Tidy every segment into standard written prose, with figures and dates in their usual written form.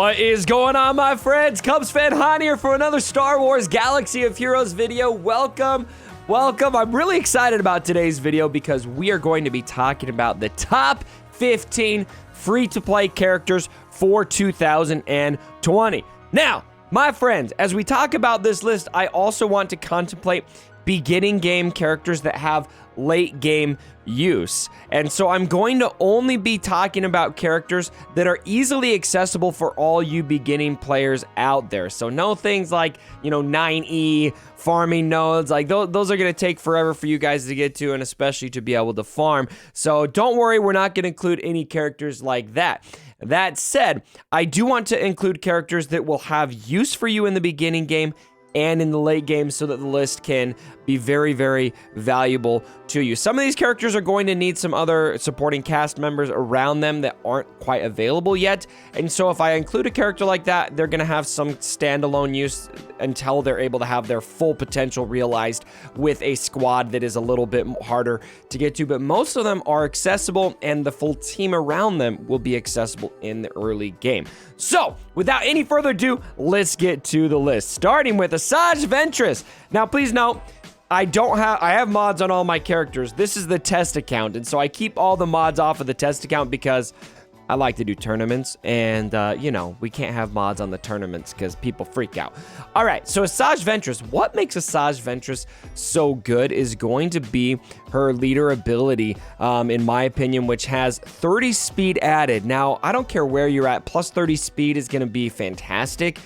What is going on, my friends? Cubs fan Han here for another Star Wars Galaxy of Heroes video. Welcome. I'm really excited about today's video because we are going to be talking about the top 15 free-to-play characters for 2020. Now, my friends, as we talk about this list, I also want to contemplate beginning game characters that have late game use. And so I'm going to only be talking about characters that are easily accessible for all you beginning players out there. So no things like, 9E, farming nodes, like those are going to take forever for you guys to get to, and especially to be able to farm. So don't worry, we're not going to include any characters like that. That said, I do want to include characters that will have use for you in the beginning game and in the late game so that the list can be very, very valuable to you. Some of these characters are going to need some other supporting cast members around them that aren't quite available yet. And so if I include a character like that, they're going to have some standalone use until they're able to have their full potential realized with a squad that is a little bit harder to get to. But most of them are accessible, and the full team around them will be accessible in the early game. So without any further ado, let's get to the list, starting with Asajj Ventress. Now, please note, I have mods on all my characters. This is the test account, and so I keep all the mods off of the test account because I like to do tournaments, and, we can't have mods on the tournaments because people freak out. All right, so Asajj Ventress, what makes Asajj Ventress so good is going to be her leader ability, in my opinion, which has 30 speed added. Now, I don't care where you're at, plus 30 speed is going to be fantastic.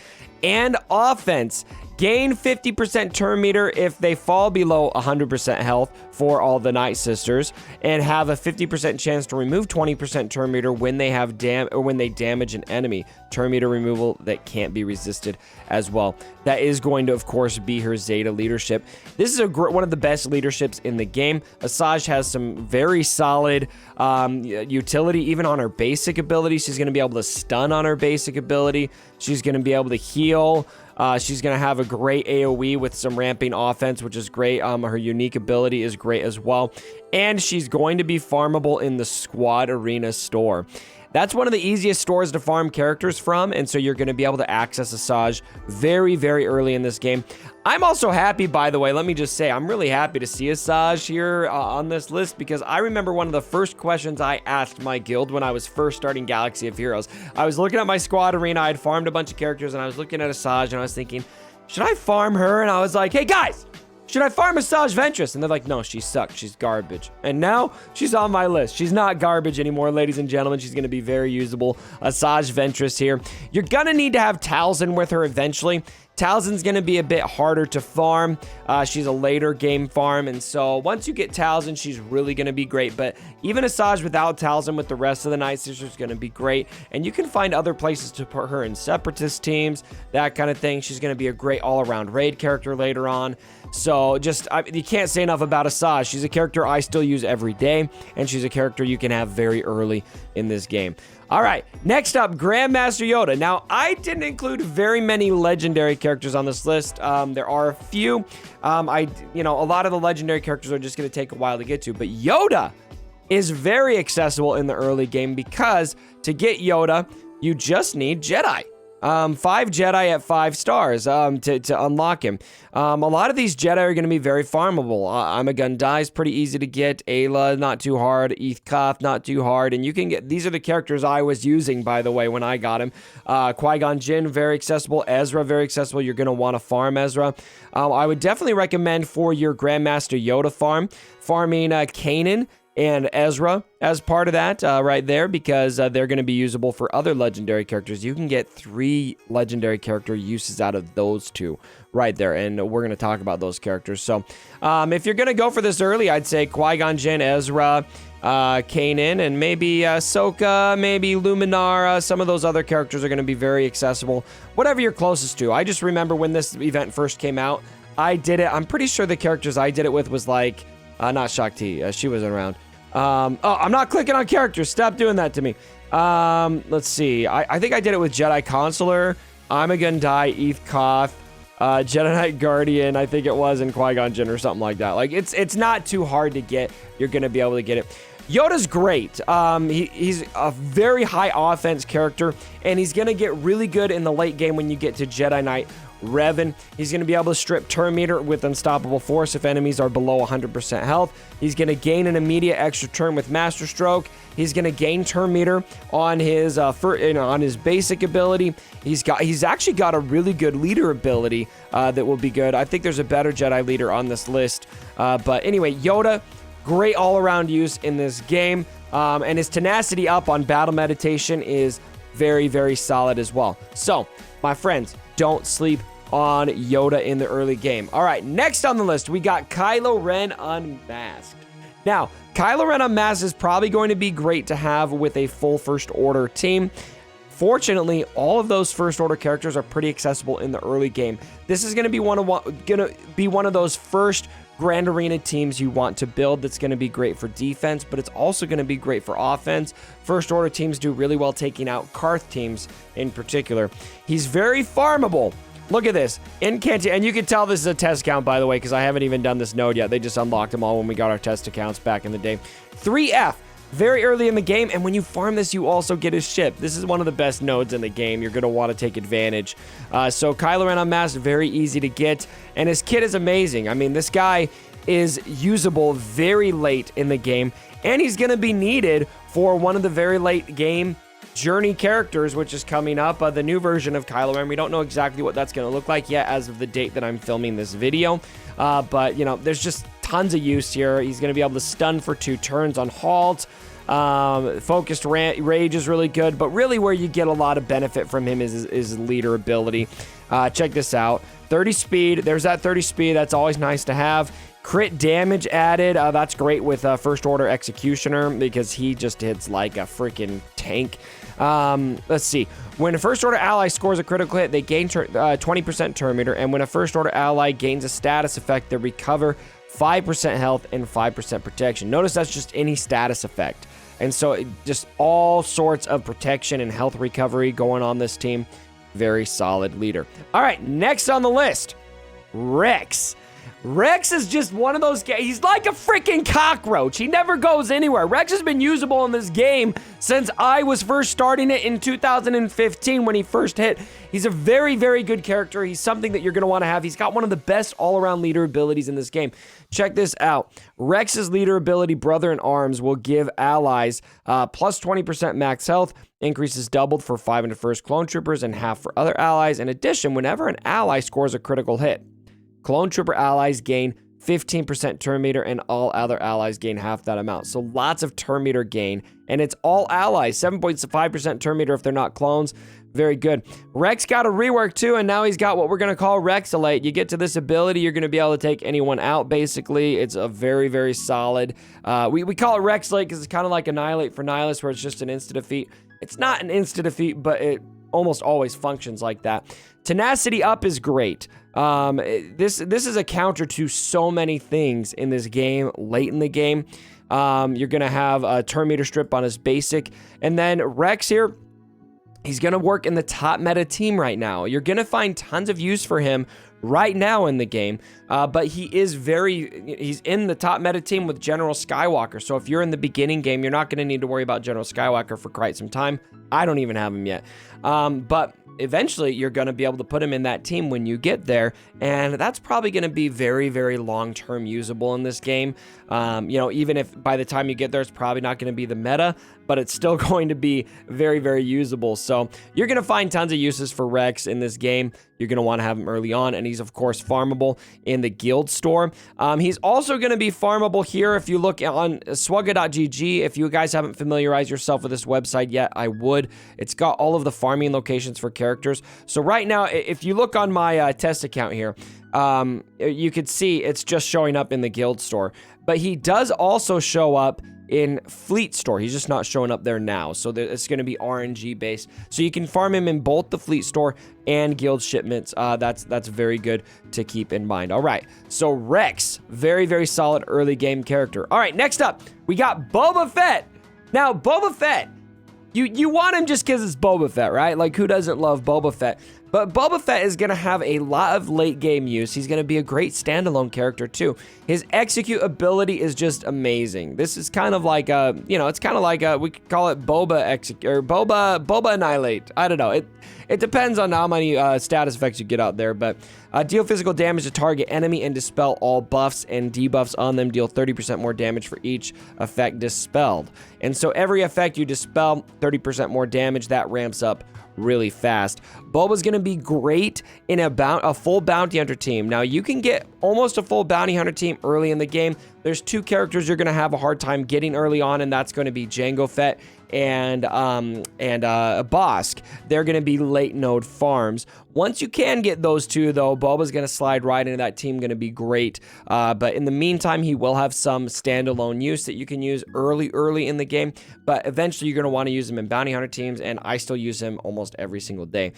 And offense. Gain 50% turn meter if they fall below 100% health for all the Night Sisters, and have a 50% chance to remove 20% turn meter when they have when they damage an enemy. Turn meter removal that can't be resisted as well. That is going to, of course, be her Zeta leadership. This is one of the best leaderships in the game. Asajj has some very solid utility, even on her basic ability. She's going to be able to stun on her basic ability. She's going to be able to heal. She's going to have a great AoE with some ramping offense, which is great. Her unique ability is great as well. And she's going to be farmable in the Squad Arena store. That's one of the easiest stores to farm characters from, and so you're going to be able to access Asajj very, very early in this game. I'm also happy, by the way, let me just say, I'm really happy to see Asajj here on this list, because I remember one of the first questions I asked my guild when I was first starting Galaxy of Heroes. I was looking at my Squad Arena, I had farmed a bunch of characters, and I was looking at Asajj, and I was thinking, should I farm her? And I was like, hey guys! Should I farm Asajj Ventress? And they're like, no, she sucks. She's garbage. And now she's on my list. She's not garbage anymore, ladies and gentlemen. She's going to be very usable. Asajj Ventress here. You're going to need to have Talzin with her eventually. Talzin's going to be a bit harder to farm. She's a later game farm, and so once you get Talzin, she's really going to be great. But even Asajj without Talzin with the rest of the Night Sisters is going to be great, and you can find other places to put her in Separatist teams, that kind of thing. She's going to be a great all-around raid character later on. So you can't say enough about Asajj. She's a character I still use every day, and she's a character you can have very early in this game. All right, next up, Grandmaster Yoda. Now, I didn't include very many legendary characters on this list. There are a few. A lot of the legendary characters are just going to take a while to get to, but Yoda is very accessible in the early game, because to get Yoda, you just need Jedi. 5 Jedi at 5 stars to unlock him. A lot of these Jedi are going to be very farmable. I'm a Gun Die is pretty easy to get. Ayla, not too hard. Eth Koth, not too hard. And you can get, these are the characters I was using, by the way, when I got him. Qui-Gon Jinn, very accessible. Ezra, very accessible. You're going to want to farm Ezra. I would definitely recommend for your Grandmaster Yoda farming Kanan and Ezra as part of that right there, because they're going to be usable for other legendary characters. You can get 3 legendary character uses out of those 2 right there, and we're going to talk about those characters. So if you're going to go for this early, I'd say Qui-Gon Jinn, Ezra, Kanan, and maybe Ahsoka, maybe Luminara. Some of those other characters are going to be very accessible. Whatever you're closest to. I just remember when this event first came out, I did it. I'm pretty sure the characters I did it with was like, not Shakti. She wasn't around. I'm not clicking on characters. Stop doing that to me. Let's see. I think I did it with Jedi Consular, I'm a Gun Die, Eth Koth, Jedi Knight Guardian, I think it was, and Qui-Gon Jinn or something like that. Like, it's not too hard to get. You're going to be able to get it. Yoda's great. He's a very high offense character, and he's going to get really good in the late game when you get to Jedi Knight Revan. He's going to be able to strip turn meter with Unstoppable Force if enemies are below 100% health. He's going to gain an immediate extra turn with Master Stroke. He's going to gain turn meter on his on his basic ability. He's actually got a really good leader ability that will be good. I think there's a better Jedi leader on this list. But anyway, Yoda, great all-around use in this game. And his tenacity up on battle meditation is very, very solid as well. So, my friends, don't sleep on Yoda in the early game. All right, next on the list, we got Kylo Ren Unmasked. Now, Kylo Ren Unmasked is probably going to be great to have with a full First Order team. Fortunately, all of those First Order characters are pretty accessible in the early game. This is going to be one of those first Grand Arena teams you want to build that's going to be great for defense, but it's also going to be great for offense. First Order teams do really well taking out Karth teams in particular. He's very farmable. Look at this. And you can tell this is a test account, by the way, because I haven't even done this node yet. They just unlocked them all when we got our test accounts back in the day. 3F. Very early in the game, and when you farm this, you also get his ship. This is one of the best nodes in the game. You're going to want to take advantage. So Kylo Ren Unmasked, very easy to get, and his kit is amazing. I mean, this guy is usable very late in the game, and he's going to be needed for one of the very late game journey characters, which is coming up, the new version of Kylo Ren. We don't know exactly what that's going to look like yet as of the date that I'm filming this video, but, you know, there's just tons of use here. He's going to be able to stun for 2 turns on halt. Focused rage is really good, but really where you get a lot of benefit from him is leader ability. Check this out. 30 speed. There's that 30 speed. That's always nice to have. Crit damage added. That's great with First Order Executioner because he just hits like a freaking tank. Let's see. When a First Order ally scores a critical hit, they gain 20% turn meter, and when a First Order ally gains a status effect, they recover 5% health and 5% protection. Notice that's just any status effect. And so just all sorts of protection and health recovery going on this team. Very solid leader. All right, next on the list, Rex. Rex is just one of those guys. He's like a freaking cockroach. He never goes anywhere. Rex has been usable in this game since I was first starting it in 2015 when he first hit. He's a very, very good character. He's something that you're going to want to have. He's got one of the best all-around leader abilities in this game. Check this out. Rex's leader ability, Brother in Arms, will give allies plus 20% max health, increases doubled for 5 and first clone troopers and half for other allies. In addition, whenever an ally scores a critical hit, clone trooper allies gain 15% turn meter, and all other allies gain half that amount. So lots of turn meter gain, and it's all allies. 7.5% turn meter if they're not clones. Very good. Rex got a rework too, and now he's got what we're going to call Rexalate. You get to this ability, you're going to be able to take anyone out, basically. It's a very, very solid. We call it Rexalate because it's kind of like Annihilate for Nihilus, where it's just an insta-defeat. It's not an insta-defeat, but it almost always functions like that. Tenacity up is great. This is a counter to so many things in this game, late in the game. You're going to have a turn meter strip on his basic. And then Rex here, he's going to work in the top meta team right now. You're going to find tons of use for him right now in the game. But he's in the top meta team with General Skywalker. So if you're in the beginning game, you're not going to need to worry about General Skywalker for quite some time. I don't even have him yet. But eventually you're going to be able to put him in that team when you get there, and that's probably going to be very, very long-term usable in this game. You know, even if by the time you get there, it's probably not going to be the meta, but it's still going to be very, very usable. So you're going to find tons of uses for Rex in this game. You're going to want to have him early on, and he's, of course, farmable in the guild store. He's also going to be farmable here if you look on SWGoH. If you guys haven't familiarized yourself with this website yet, I would. It's got all of the farming locations for characters. So right now, if you look on my test account here, you could see it's just showing up in the guild store. But he does also show up in Fleet Store. He's just not showing up there now. So it's going to be RNG based. So you can farm him in both the Fleet Store and guild shipments. That's very good to keep in mind. All right. So Rex, very, very solid early game character. All right. Next up, we got Boba Fett. Now, Boba Fett, you want him just because it's Boba Fett, right? Like, who doesn't love Boba Fett? But Boba Fett is going to have a lot of late game use. He's going to be a great standalone character too. His execute ability is just amazing. This is kind of like a, it's kind of like a, we could call it Boba execute or Boba annihilate. I don't know. It depends on how many status effects you get out there, but deal physical damage to target enemy and dispel all buffs and debuffs on them. Deal 30% more damage for each effect dispelled. And so every effect you dispel, 30% more damage. That ramps up really fast. Boba's going to be great in a full bounty hunter team. Now, you can get almost a full bounty hunter team early in the game. There's two characters you're going to have a hard time getting early on, and that's going to be Jango Fett and Bosk. They're going to be late node farms. Once you can get those two, though, Boba's going to slide right into that team, going to be great. But in the meantime, he will have some standalone use that you can use early in the game. But eventually, you're going to want to use him in bounty hunter teams, and I still use him almost every single day.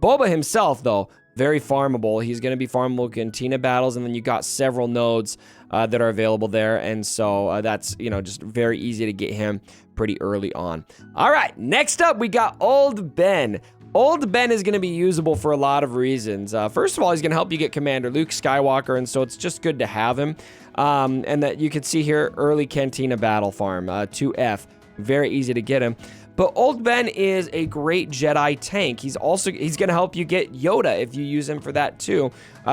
Boba himself, though, very farmable. He's going to be farmable in Cantina battles, and then you got several nodes that are available there, and so that's, just very easy to get him pretty early on. All right, next up, we got Old Ben. Old Ben is going to be usable for a lot of reasons. First of all, he's going to help you get Commander Luke Skywalker, and so it's just good to have him. And that you can see here, early Cantina battle farm, 2F, very easy to get him. But Old Ben is a great Jedi tank. He's going to help you get Yoda if you use him for that too,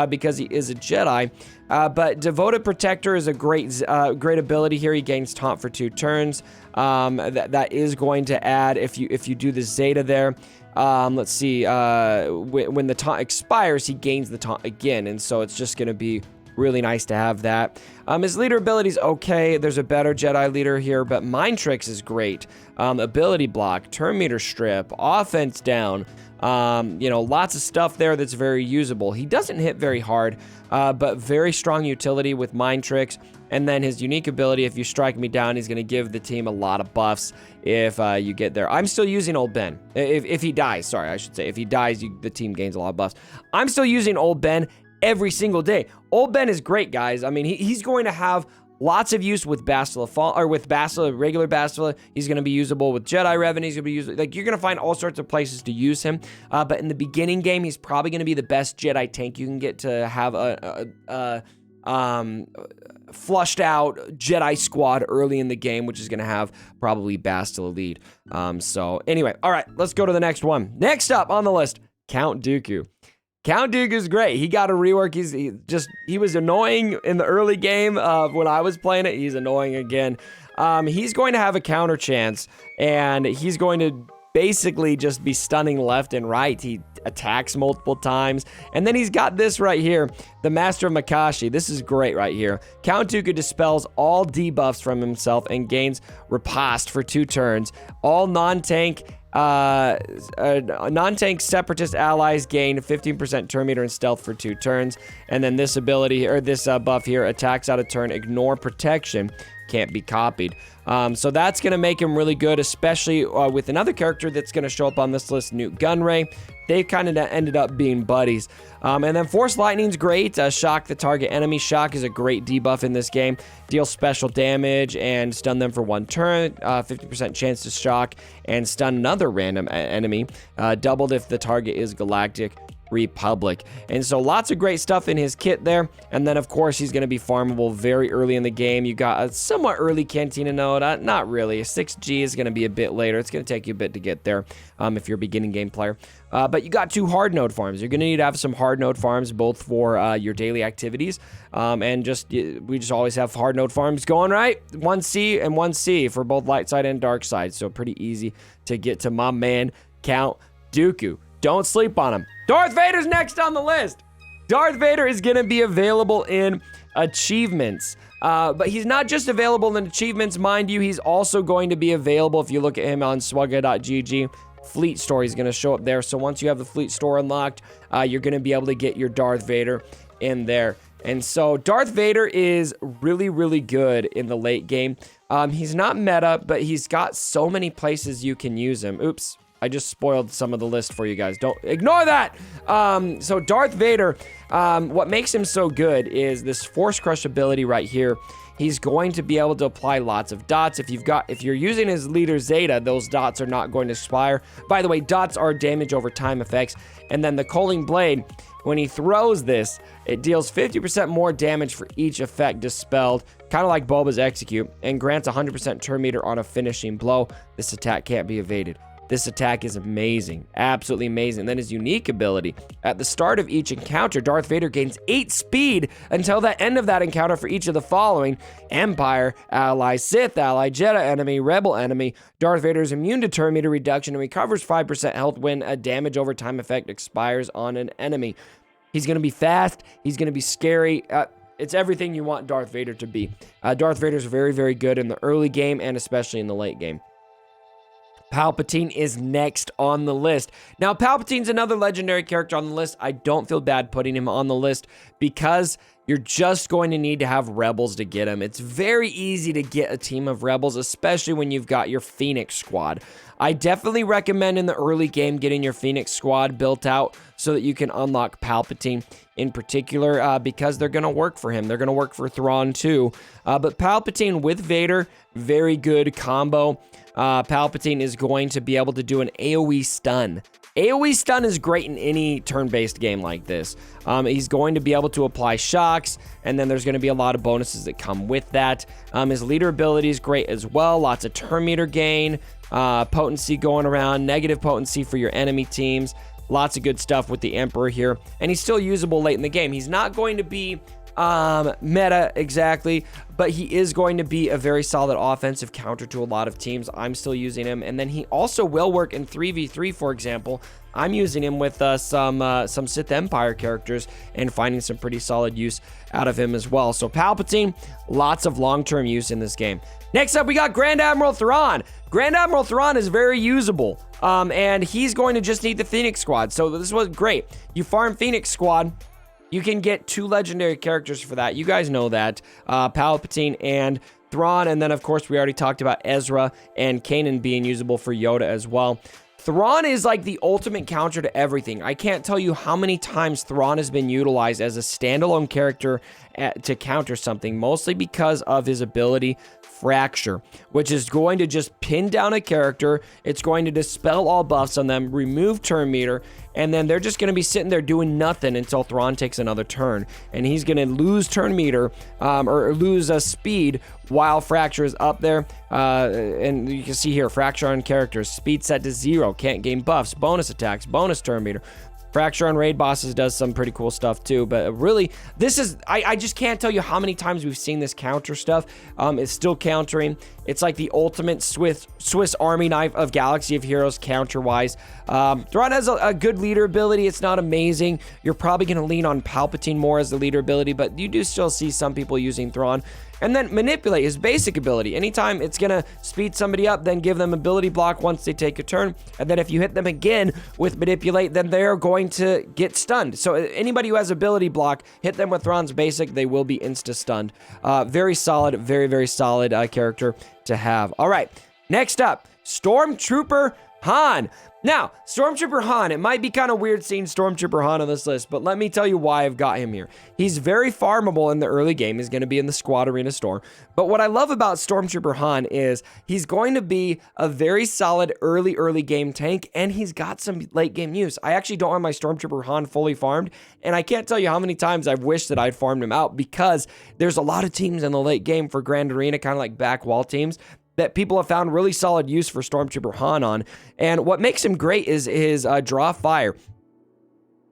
because he is a Jedi. But Devoted Protector is a great ability here. He gains taunt for 2 turns. That is going to add if you do the Zeta there. Let's see. When the taunt expires, he gains the taunt again, and so it's just going to be really nice to have that. His leader ability is okay. There's a better Jedi leader here, but Mind Tricks is great. Ability block, turn meter strip, offense down. Lots of stuff there that's very usable. He doesn't hit very hard, but very strong utility with Mind Tricks. And then his unique ability, if you strike me down, he's going to give the team a lot of buffs if you get there. I'm still using Old Ben. If he dies, sorry, I should say. If he dies, the team gains a lot of buffs. I'm still using Old Ben every single day. Old Ben is great, guys. I mean, he's going to have lots of use with regular Bastila. He's going to be usable with Jedi Revan. He's going to be usable. Like, you're going to find all sorts of places to use him. But in the beginning game, he's probably going to be the best Jedi tank you can get to have a flushed out Jedi squad early in the game, which is going to have probably Bastila lead. So anyway, all right, let's go to the next one. Next up on the list, Count Dooku. Count Dooku's great. He got a rework. He was annoying in the early game when I was playing it. He's annoying again. He's going to have a counter chance, and he's going to basically just be stunning left and right. He attacks multiple times, and then he's got this right here, the Master of Makashi. This is great right here. Count Dooku dispels all debuffs from himself and gains riposte for 2 turns. All non-tank separatist allies gain 15% turn meter and stealth for 2 turns. And then this ability, or this buff here, attacks out of turn, ignore protection, can't be copied. So that's going to make him really good, especially with another character that's going to show up on this list, Newt Gunray. They kind of ended up being buddies. And then Force Lightning's great. Shock the target enemy. Shock is a great debuff in this game. Deal special damage and stun them for 1 turn. 50% chance to shock and stun another random enemy. Doubled if the target is Galactic Republic. And so lots of great stuff in his kit there. And then, of course, he's going to be farmable very early in the game. You got a somewhat early Cantina node. Not really. A 6G is going to be a bit later. It's going to take you a bit to get there if you're a beginning game player. But you got 2 hard node farms. You're going to need to have some hard node farms, both for your daily activities. And we just always have hard node farms going, right? 1C and 1C for both light side and dark side. So pretty easy to get to my man, Count Dooku. Don't sleep on him. Darth Vader's next on the list. Darth Vader is going to be available in achievements. But he's not just available in achievements, mind you. He's also going to be available if you look at him on SWGoH. Fleet Store is going to show up there. So once you have the Fleet Store unlocked, you're going to be able to get your Darth Vader in there. And so Darth Vader is really, really good in the late game. He's not meta, but he's got so many places you can use him. Oops. I just spoiled some of the list for you guys. Don't ignore that. So Darth Vader, what makes him so good is this Force Crush ability right here. He's going to be able to apply lots of dots. If you're using his leader Zeta, those dots are not going to expire. By the way, dots are damage over time effects. And then the Culling Blade, when he throws this, it deals 50% more damage for each effect dispelled, kind of like Boba's Execute, and grants 100% turn meter on a finishing blow. This attack can't be evaded. This attack is amazing, absolutely amazing. Then his unique ability. At the start of each encounter, Darth Vader gains 8 speed until the end of that encounter for each of the following: Empire, Ally, Sith, Ally, Jedi enemy, Rebel enemy. Darth Vader is immune to turn meter reduction and recovers 5% health when a damage over time effect expires on an enemy. He's going to be fast. He's going to be scary. It's everything you want Darth Vader to be. Darth Vader is very, very good in the early game and especially in the late game. Palpatine is next on the list. Now, Palpatine's another legendary character on the list. I don't feel bad putting him on the list because you're just going to need to have Rebels to get him. It's very easy to get a team of Rebels, especially when you've got your Phoenix squad. I definitely recommend in the early game getting your Phoenix squad built out so that you can unlock Palpatine in particular because they're going to work for him. They're going to work for Thrawn too. But Palpatine with Vader, very good combo. Palpatine is going to be able to do an AoE stun. AoE stun is great in any turn-based game like this. He's going to be able to apply shocks, and then there's going to be a lot of bonuses that come with that. His leader ability is great as well. Lots of turn meter gain, potency going around, negative potency for your enemy teams. Lots of good stuff with the Emperor here, and he's still usable late in the game. He's not going to be meta exactly, but he is going to be a very solid offensive counter to a lot of teams. I'm still using him, and then he also will work in 3v3, for example. I'm using him with some Sith Empire characters and finding some pretty solid use out of him as well. So Palpatine, lots of long-term use in this game. Next up, we got Grand Admiral Thrawn. Grand Admiral Thrawn is very usable, and he's going to just need the Phoenix Squad. So this was great. You farm Phoenix Squad, you can get 2 legendary characters for that. You guys know that. Palpatine and Thrawn. And then, of course, we already talked about Ezra and Kanan being usable for Yoda as well. Thrawn is like the ultimate counter to everything. I can't tell you how many times Thrawn has been utilized as a standalone character to counter something, mostly because of his ability Fracture, which is going to just pin down a character. It's going to dispel all buffs on them, remove turn meter, and then they're just going to be sitting there doing nothing until Thrawn takes another turn. And he's going to lose turn meter or lose a speed while Fracture is up there. And you can see here, Fracture on characters, speed set to 0, can't gain buffs, bonus attacks, bonus turn meter. Fracture on raid bosses does some pretty cool stuff too, but really, this is, I just can't tell you how many times we've seen this counter stuff. It's still countering. It's like the ultimate Swiss Army knife of Galaxy of Heroes counter-wise. Thrawn has a good leader ability. It's not amazing. You're probably going to lean on Palpatine more as the leader ability, but you do still see some people using Thrawn. And then Manipulate, his basic ability. Anytime it's going to speed somebody up, then give them ability block once they take a turn. And then if you hit them again with Manipulate, then they're going to get stunned. So anybody who has ability block, hit them with Thrawn's basic, they will be insta-stunned. Very solid, very, very solid character to have. All right, next up, Stormtrooper Han. Now, Stormtrooper Han, it might be kind of weird seeing Stormtrooper Han on this list, but let me tell you why I've got him here. He's very farmable in the early game. He's going to be in the Squad Arena store. But what I love about Stormtrooper Han is he's going to be a very solid early game tank, and he's got some late game use. I actually don't have my Stormtrooper Han fully farmed, and I can't tell you how many times I've wished that I'd farmed him out because there's a lot of teams in the late game for Grand Arena, kind of like back wall teams, that people have found really solid use for Stormtrooper Han on. And what makes him great is his draw fire.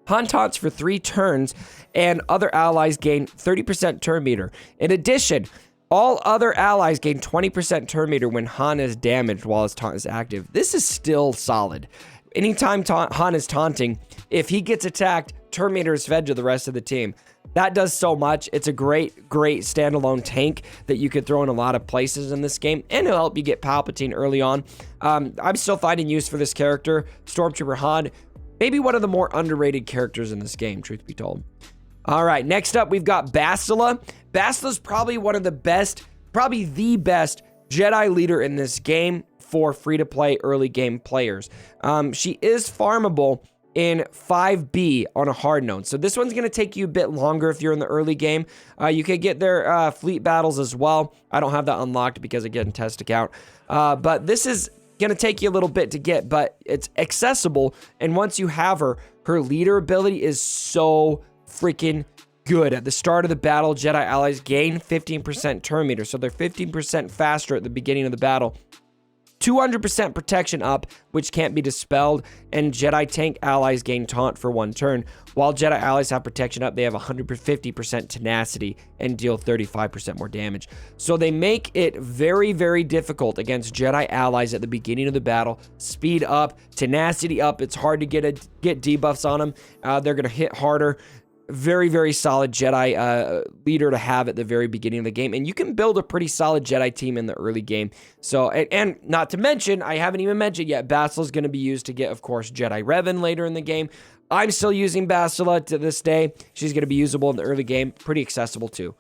Han taunts for 3 turns, and other allies gain 30% turn meter. In addition, all other allies gain 20% turn meter when Han is damaged while his taunt is active. This is still solid. Anytime Han is taunting, if he gets attacked, turn meter is fed to the rest of the team. That does so much. It's a great standalone tank that you could throw in a lot of places in this game, and it'll help you get Palpatine early on. I'm still finding use for this character, Stormtrooper Han. Maybe one of the more underrated characters in this game, truth be told. All right, next up, we've got Bassila. Bassila's probably one of the best, probably the best Jedi leader in this game. for free-to-play early game players. She is farmable in 5B on a hard node. So this one's going to take you a bit longer if you're in the early game. You could get their fleet battles as well. I don't have that unlocked because, again, test account. But this is going to take you a little bit to get, but it's accessible. And once you have her, her leader ability is so freaking good. At the start of the battle, Jedi allies gain 15% turn meter, so they're 15% faster at the beginning of the battle. 200% protection up, which can't be dispelled, and Jedi tank allies gain taunt for 1 turn. While Jedi allies have protection up, they have 150% tenacity and deal 35% more damage. So they make it very, very difficult against Jedi allies at the beginning of the battle. Speed up, tenacity up. It's hard to get debuffs on them. They're going to hit harder. Very, very solid Jedi leader to have at the very beginning of the game. And you can build a pretty solid Jedi team in the early game. So, and not to mention, I haven't even mentioned yet, Bassila is going to be used to get, of course, Jedi Revan later in the game. I'm still using Bassila to this day. She's going to be usable in the early game. Pretty accessible, too.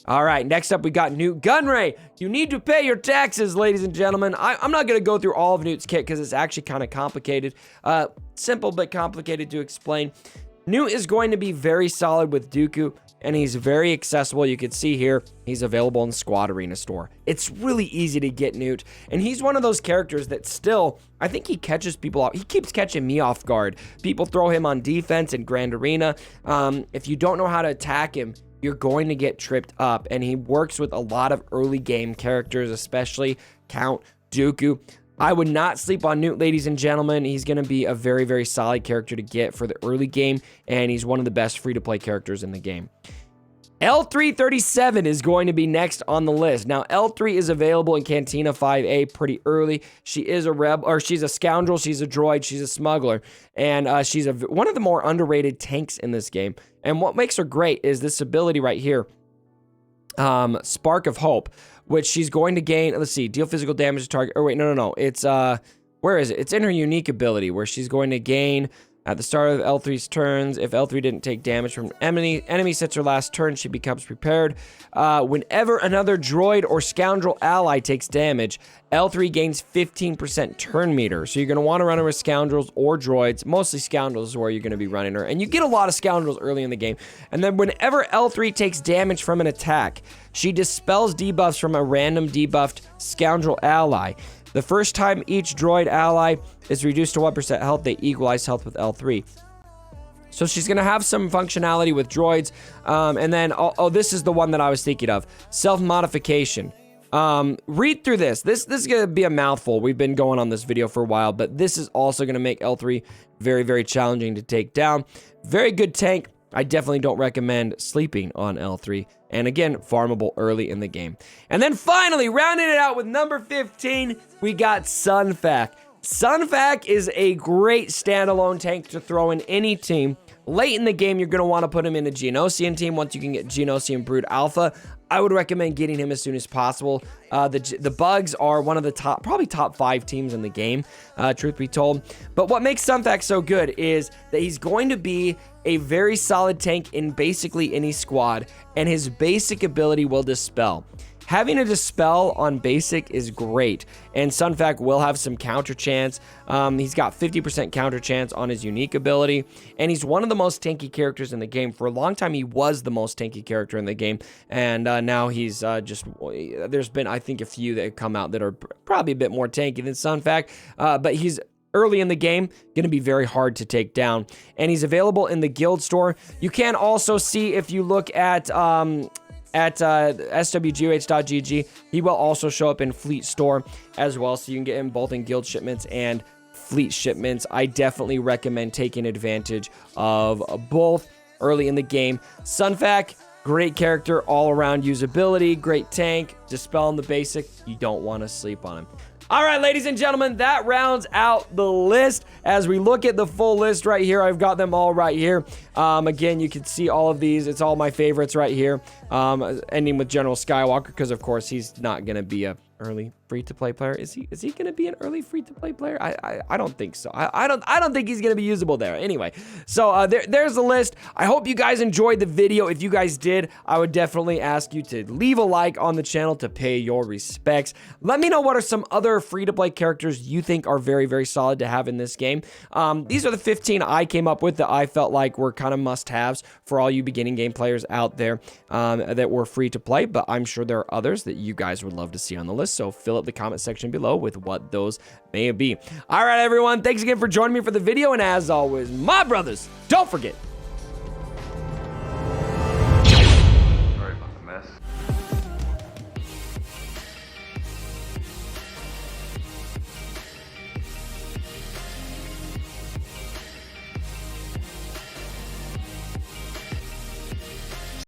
All right, next up, we got Newt Gunray. You need to pay your taxes, ladies and gentlemen. I'm not going to go through all of Newt's kit because it's actually kind of complicated. Simple, but complicated to explain. Newt is going to be very solid with Dooku, and he's very accessible. You can see here, he's available in the Squad Arena store. It's really easy to get Newt, and he's one of those characters that still, I think he catches people off. He keeps catching me off guard. People throw him on defense in Grand Arena. If you don't know how to attack him, you're going to get tripped up, and he works with a lot of early game characters, especially Count Dooku. I would not sleep on Newt, ladies and gentlemen. He's going to be a very, very solid character to get for the early game, and he's one of the best free-to-play characters in the game. L337 is going to be next on the list. Now, L3 is available in Cantina 5A pretty early. She is a rebel, or she's a scoundrel, she's a droid, she's a smuggler, and she's one of the more underrated tanks in this game. And what makes her great is this ability right here, Spark of Hope, which she's going to gain. Let's see, deal physical damage to target. Oh, wait, no. It's, where is it? It's in her unique ability where she's going to gain at the start of L3's turns. If L3 didn't take damage from enemy sets her last turn, she becomes prepared. Whenever another droid or scoundrel ally takes damage, L3 gains 15% turn meter. So you're going to want to run her with scoundrels or droids. Mostly scoundrels is where you're going to be running her. And you get a lot of scoundrels early in the game. And then whenever L3 takes damage from an attack, she dispels debuffs from a random debuffed scoundrel ally. The first time each droid ally is reduced to 1% health, they equalize health with L3. So she's going to have some functionality with droids. And then, this is the one that I was thinking of. Self-modification. Read through this. This is going to be a mouthful. We've been going on this video for a while, but this is also going to make L3 very, very challenging to take down. Very good tank. I definitely don't recommend sleeping on L3. And again, farmable early in the game. And then finally, rounding it out with number 15, we got Sonfact. Sonfact is a great standalone tank to throw in any team. Late in the game, you're going to want to put him in a Geonosian team. Once you can get Geonosian Brood Alpha, I would recommend getting him as soon as possible. The Bugs are one of the probably top 5 teams in the game, truth be told. But what makes Sonfact so good is that he's going to be a very solid tank in basically any squad, and his basic ability will dispel. Having a dispel on basic is great, and Sonfact will have some counter chance. He's got 50% counter chance on his unique ability, and he's one of the most tanky characters in the game. For a long time, he was the most tanky character in the game, and now he's there's been, I think, a few that have come out that are probably a bit more tanky than Sonfact, but he's early in the game, going to be very hard to take down. And he's available in the guild store. You can also see, if you look at SWGoH.gg, he will also show up in fleet store as well, so you can get him both in guild shipments and fleet shipments. I definitely recommend taking advantage of both early in the game. Sonfact, great character, all around usability, great tank, dispel on the basic. You don't want to sleep on him. All right, ladies and gentlemen, that rounds out the list. As we look at the full list right here, I've got them all right here. Again, you can see all of these. It's all my favorites right here, ending with General Skywalker, because, of course, he's not going to be a early free-to-play player. Is he going to be an early free-to-play player? I don't think so. I don't think he's going to be usable there. Anyway, so there's the list. I hope you guys enjoyed the video. If you guys did, I would definitely ask you to leave a like on the channel to pay your respects. Let me know what are some other free-to-play characters you think are very, very solid to have in this game. These are the 15 I came up with that I felt like were kind of must-haves for all you beginning game players out there that were free to play, but I'm sure there are others that you guys would love to see on the list, so fill up the comment section below with what those may be. All right, everyone, thanks again for joining me for the video, and as always, my brothers, don't forget. Sorry about the mess.